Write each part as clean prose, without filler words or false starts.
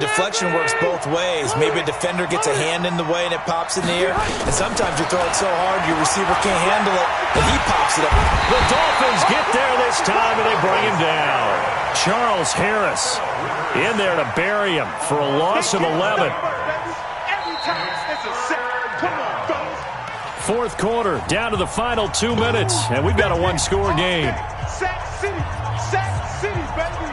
Deflection works both ways. Maybe a defender gets a hand in the way and it pops in the air. And sometimes you throw it so hard your receiver can't handle it, and he pops it up. The Dolphins get there this time, and they bring him down. Charles Harris in there to bury him for a loss of 11. Fourth quarter, down to the final 2 minutes, and we've got a one-score game. Sack City, baby.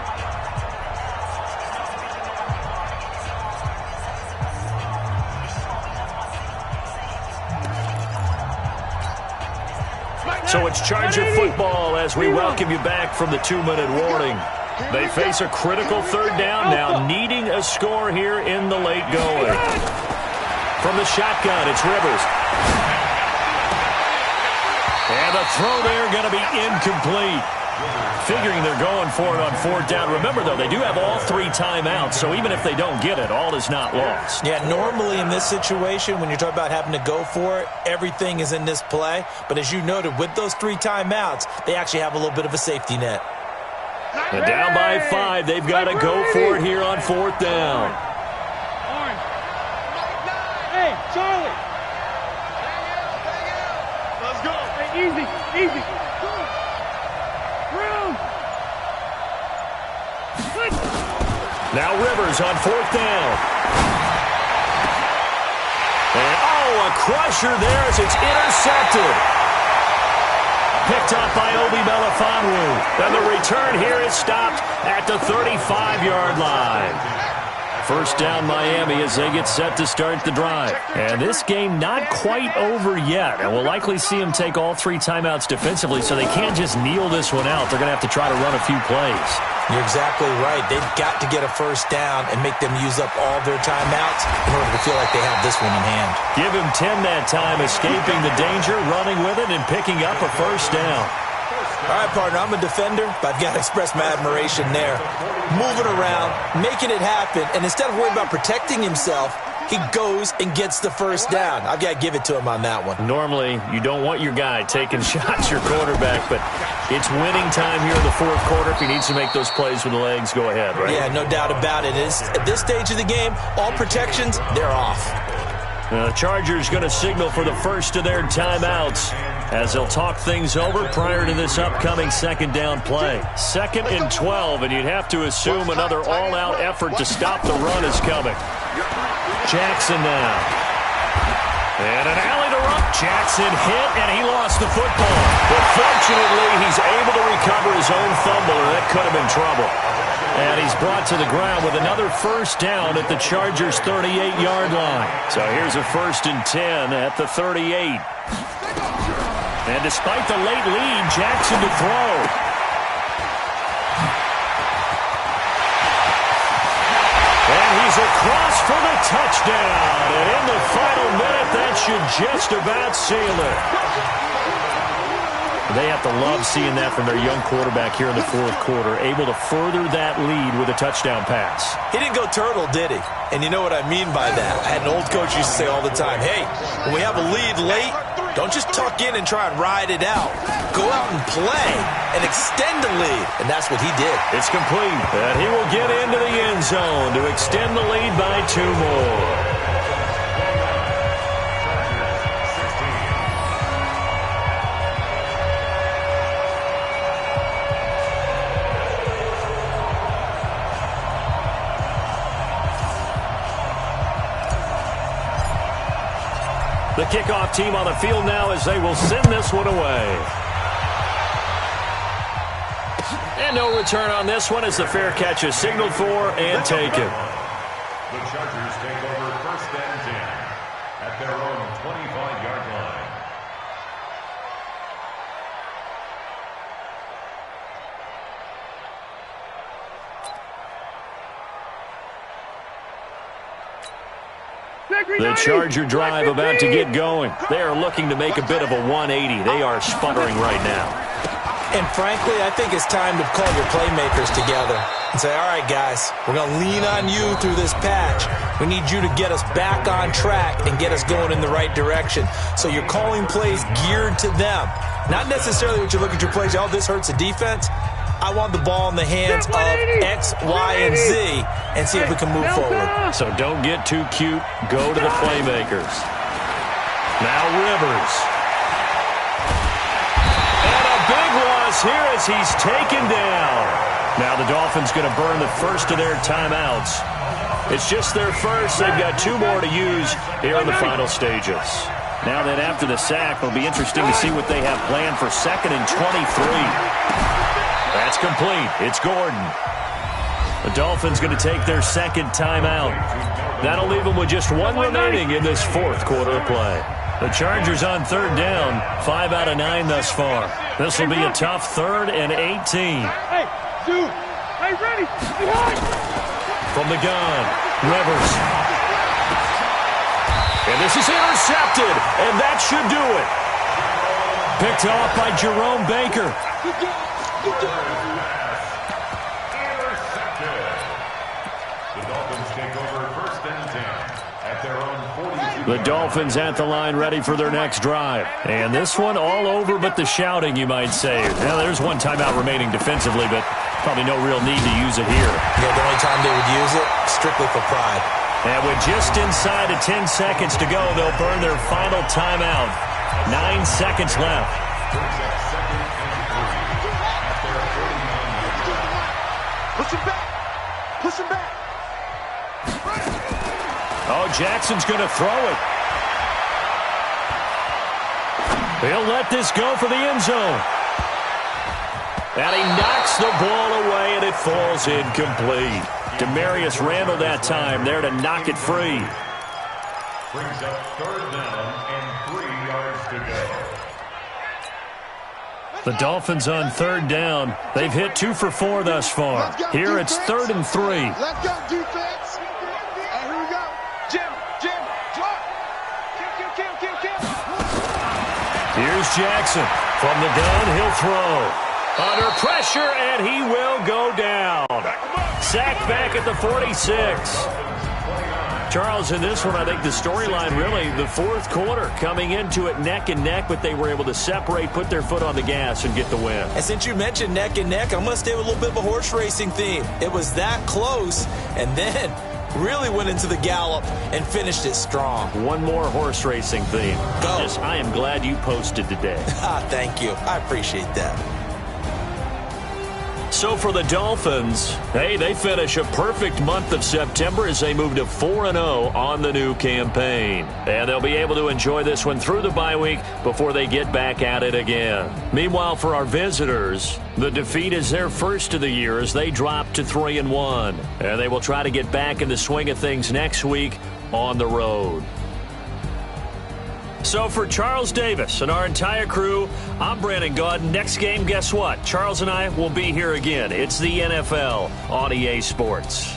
So it's Charger football as we welcome you back from the 2-minute warning. They face a critical third down now, needing a score here in the late going. From the shotgun, it's Rivers. And the throw there going to be incomplete. Figuring they're going for it on fourth down. Remember, though, they do have all 3 timeouts, so even if they don't get it, all is not lost. Yeah, normally in this situation, when you're talking about having to go for it, everything is in this play. But as you noted, with those 3 timeouts, they actually have a little bit of a safety net. And down by 5, they've got to go for it here on fourth down. Hey, Charlie. Let's go. Hey, easy. Now Rivers on fourth down. And, a crusher there as it's intercepted. Picked up by Obi Melifonwu. And the return here is stopped at the 35-yard line. First down Miami as they get set to start the drive. And this game not quite over yet. And we'll likely see them take all 3 timeouts defensively, so they can't just kneel this one out. They're going to have to try to run a few plays. You're exactly right. They've got to get a first down and make them use up all their timeouts in order to feel like they have this one in hand. Give him 10 that time, escaping the danger, running with it, and picking up a first down. All right, partner, I'm a defender, but I've got to express my admiration there. Moving around, making it happen, and instead of worrying about protecting himself, he goes and gets the first down. I've got to give it to him on that one. Normally, you don't want your guy taking shots, your quarterback, but it's winning time here in the fourth quarter. If he needs to make those plays with the legs, go ahead, right? Yeah, no doubt about it. At this stage of the game, all protections, they're off. The Chargers going to signal for the first of their timeouts as they'll talk things over prior to this upcoming second down play. 2nd and 12, and you'd have to assume another all-out effort to stop the run is coming. Jackson now. And an alley to run. Jackson hit, and he lost the football. But fortunately, he's able to recover his own fumble, or that could have been trouble. And he's brought to the ground with another first down at the Chargers' 38-yard line. So here's a 1st and 10 at the 38. And despite the late lead, Jackson to throw. And he's across for the touchdown. And in the final minute, that should just about seal it. They have to love seeing that from their young quarterback here in the fourth quarter, able to further that lead with a touchdown pass. He didn't go turtle, did he? And you know what I mean by that. I had an old coach who used to say all the time, hey, when we have a lead late, don't just tuck in and try and ride it out. Go out and play and extend the lead. And that's what he did. It's complete. And he will get into the end zone to extend the lead by 2 more. The kickoff team on the field now as they will send this one away. And no return on this one as the fair catch is signaled for and taken. The Chargers take over 1st and 10 at their own 25-yard line. The Charger drive about to get going. They are looking to make a bit of a 180. They are sputtering right now. And frankly, I think it's time to call your playmakers together and say, all right, guys, we're going to lean on you through this patch. We need you to get us back on track and get us going in the right direction. So you're calling plays geared to them. Not necessarily what you look at your plays, oh, this hurts the defense. I want the ball in the hands of X, Y, and Z and see if we can move forward. So don't get too cute. Go to the playmakers. Now Rivers. And a big loss here as he's taken down. Now the Dolphins going to burn the first of their timeouts. It's just their first. They've got 2 more to use here in the final stages. Now then, after the sack, it'll be interesting to see what they have planned for 2nd and 23. That's complete. It's Gordon. The Dolphins going to take their 2nd timeout. That'll leave them with just 1 remaining in this 4th quarter of play. The Chargers on 3rd down, 5 out of 9 thus far. This will be a tough 3rd and 18. Hey, dude. Hey, ready. Behind. From the gun, Rivers. And this is intercepted, and that should do it. Picked off by Jerome Baker. The Dolphins take over 1st and 10 at their own 42. The Dolphins at the line ready for their next drive. And this one all over but the shouting, you might say. Now, there's 1 timeout remaining defensively, but probably no real need to use it here. Yeah, the only time they would use it, strictly for pride. And with just inside of 10 seconds to go, they'll burn their final timeout. 9 seconds left. Push him back. Push him back. Oh, Jackson's going to throw it. He'll let this go for the end zone. And he knocks the ball away, and it falls incomplete. Demarius Randall that time there to knock it free. Brings up 3rd down and 3 yards to go. The Dolphins on 3rd down. They've hit 2 for 4 thus far. Here it's 3rd and 3. Let's go, defense. Here we go. Jim, drop. Kill. Here's Jackson. From the gun, he'll throw. Under pressure, and he will go down. Sacked back at the 46. Charles, in this one, I think the storyline really, the 4th quarter, coming into it neck and neck, but they were able to separate, put their foot on the gas, and get the win. And since you mentioned neck and neck, I'm going to stay with a little bit of a horse racing theme. It was that close, and then really went into the gallop and finished it strong. 1 more horse racing theme. Go. Yes, I am glad you posted today. Thank you. I appreciate that. So for the Dolphins, hey, they finish a perfect month of September as they move to 4-0 on the new campaign. And they'll be able to enjoy this one through the bye week before they get back at it again. Meanwhile, for our visitors, the defeat is their first of the year as they drop to 3-1. And they will try to get back in the swing of things next week on the road. So for Charles Davis and our entire crew, I'm Brandon Gaudin. Next game, guess what? Charles and I will be here again. It's the NFL on EA Sports.